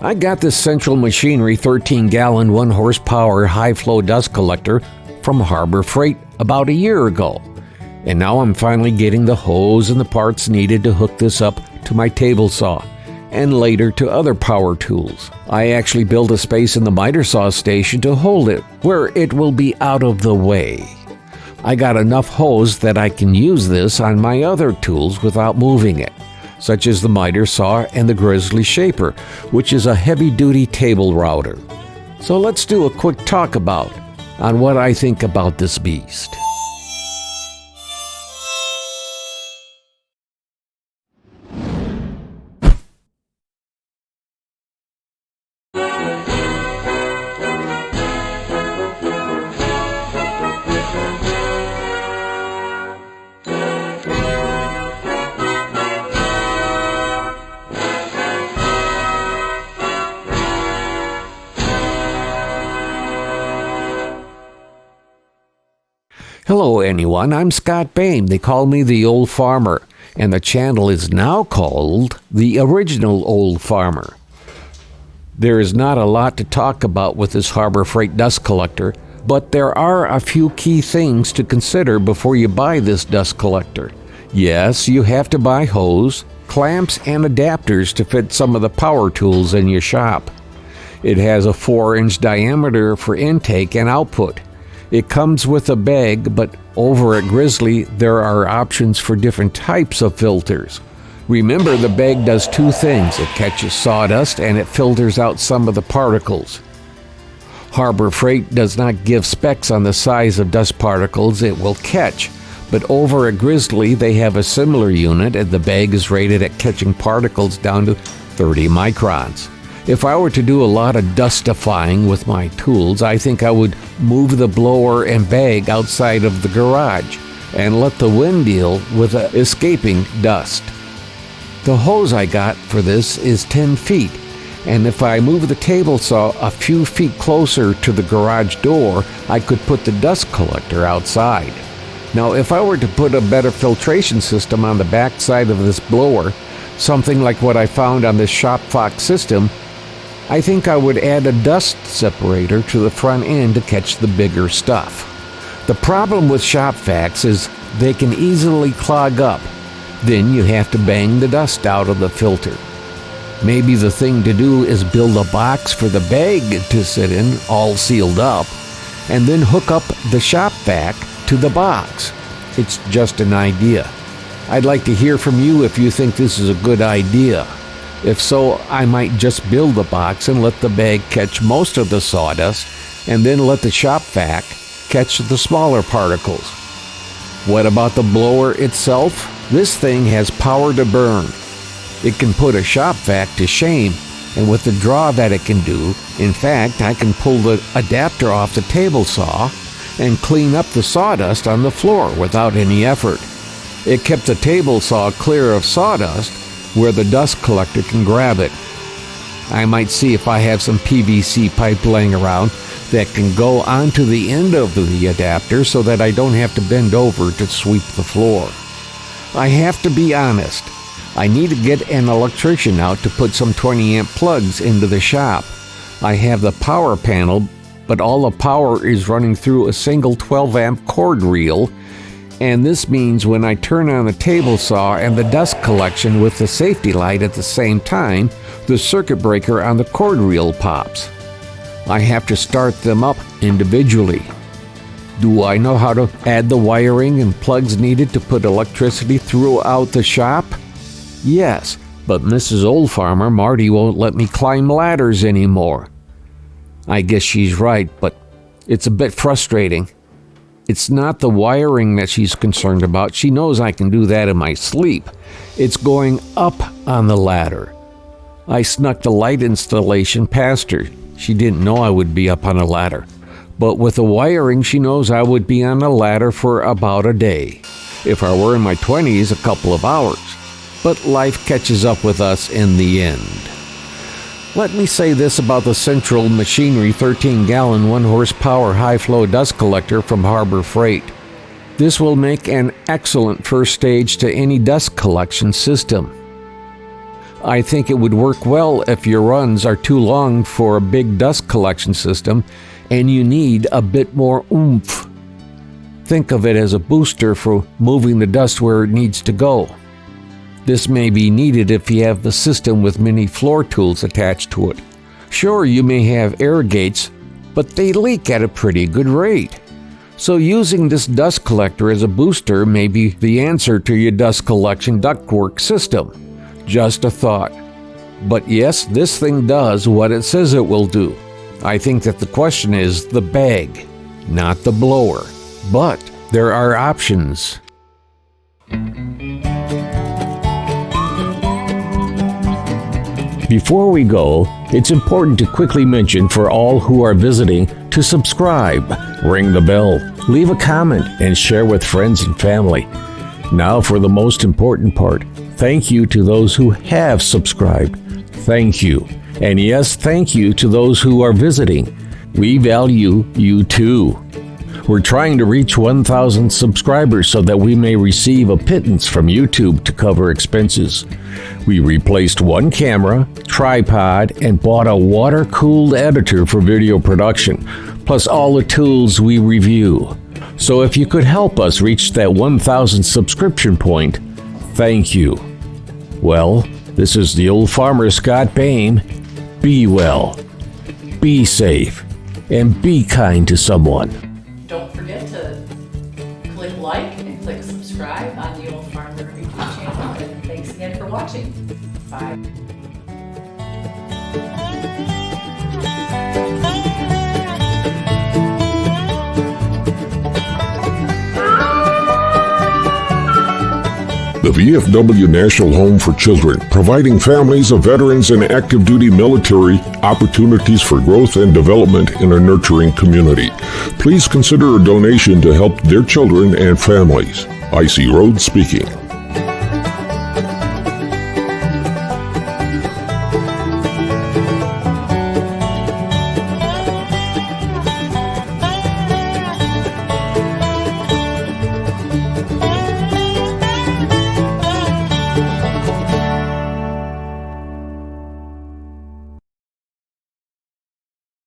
I got this Central Machinery 13-gallon 1-horsepower high-flow dust collector from Harbor Freight about a year ago. And now I'm finally getting the hose and the parts needed to hook this up to my table saw, and later to other power tools. I actually built a space in the miter saw station to hold it, where it will be out of the way. I got enough hose that I can use this on my other tools without moving it, such as the miter saw and the Grizzly Shaper, which is a heavy-duty table router. So let's do a quick talk on what I think about this beast. Hello anyone, I'm Scott Bain. They call me the Old Farmer, and the channel is now called The Original Old Farmer. There is not a lot to talk about with this Harbor Freight dust collector, but there are a few key things to consider before you buy this dust collector. Yes, you have to buy hose, clamps, and adapters to fit some of the power tools in your shop. It has a 4-inch diameter for intake and output. It comes with a bag, but over at Grizzly, there are options for different types of filters. Remember, the bag does two things. It catches sawdust and it filters out some of the particles. Harbor Freight does not give specs on the size of dust particles it will catch, but over at Grizzly, they have a similar unit, and the bag is rated at catching particles down to 30 microns. If I were to do a lot of dustifying with my tools, I think I would move the blower and bag outside of the garage and let the wind deal with escaping dust. The hose I got for this is 10 feet, and if I move the table saw a few feet closer to the garage door, I could put the dust collector outside. Now, if I were to put a better filtration system on the back side of this blower, something like what I found on this ShopVac system, I think I would add a dust separator to the front end to catch the bigger stuff. The problem with ShopVacs is they can easily clog up. Then you have to bang the dust out of the filter. Maybe the thing to do is build a box for the bag to sit in, all sealed up, and then hook up the ShopVac to the box. It's just an idea. I'd like to hear from you if you think this is a good idea. If so, I might just build the box and let the bag catch most of the sawdust, and then let the ShopVac catch the smaller particles. What about the blower itself? This thing has power to burn. It can put a ShopVac to shame, and with the draw that it can do, in fact, I can pull the adapter off the table saw and clean up the sawdust on the floor without any effort. It kept the table saw clear of sawdust, where the dust collector can grab it. I might see if I have some PVC pipe laying around that can go onto the end of the adapter so that I don't have to bend over to sweep the floor. I have to be honest. I need to get an electrician out to put some 20-amp plugs into the shop. I have the power panel, but all the power is running through a single 12-amp cord reel, and this means when I turn on the table saw and the dust collection with the safety light at the same time, the circuit breaker on the cord reel pops. I have to start them up individually. Do I know how to add the wiring and plugs needed to put electricity throughout the shop? Yes, but Mrs. Old Farmer Marty won't let me climb ladders anymore. I guess she's right, but it's a bit frustrating. It's not the wiring that she's concerned about. She knows I can do that in my sleep. It's going up on the ladder. I snuck the light installation past her. She didn't know I would be up on a ladder. But with the wiring, she knows I would be on a ladder for about a day. If I were in my 20s, a couple of hours. But life catches up with us in the end. Let me say this about the Central Machinery 13-gallon 1-horsepower high-flow dust collector from Harbor Freight. This will make an excellent first stage to any dust collection system. I think it would work well if your runs are too long for a big dust collection system and you need a bit more oomph. Think of it as a booster for moving the dust where it needs to go. This may be needed if you have the system with many floor tools attached to it. Sure, you may have air gates, but they leak at a pretty good rate. So using this dust collector as a booster may be the answer to your dust collection ductwork system. Just a thought. But yes, this thing does what it says it will do. I think that the question is the bag, not the blower. But there are options. Before we go, it's important to quickly mention for all who are visiting to subscribe, ring the bell, leave a comment, and share with friends and family. Now for the most important part. Thank you to those who have subscribed. Thank you. And yes, thank you to those who are visiting. We value you too. We're trying to reach 1,000 subscribers so that we may receive a pittance from YouTube to cover expenses. We replaced one camera, tripod, and bought a water-cooled editor for video production, plus all the tools we review. So if you could help us reach that 1,000 subscription point, thank you. Well, this is the old farmer Scott Boehm. Be well, be safe, and be kind to someone. Don't forget to click like and click subscribe on the Old Farmer YouTube channel. And thanks again for watching. Bye. The VFW National Home for Children, providing families of veterans and active duty military opportunities for growth and development in a nurturing community. Please consider a donation to help their children and families. I.C. Rhodes speaking.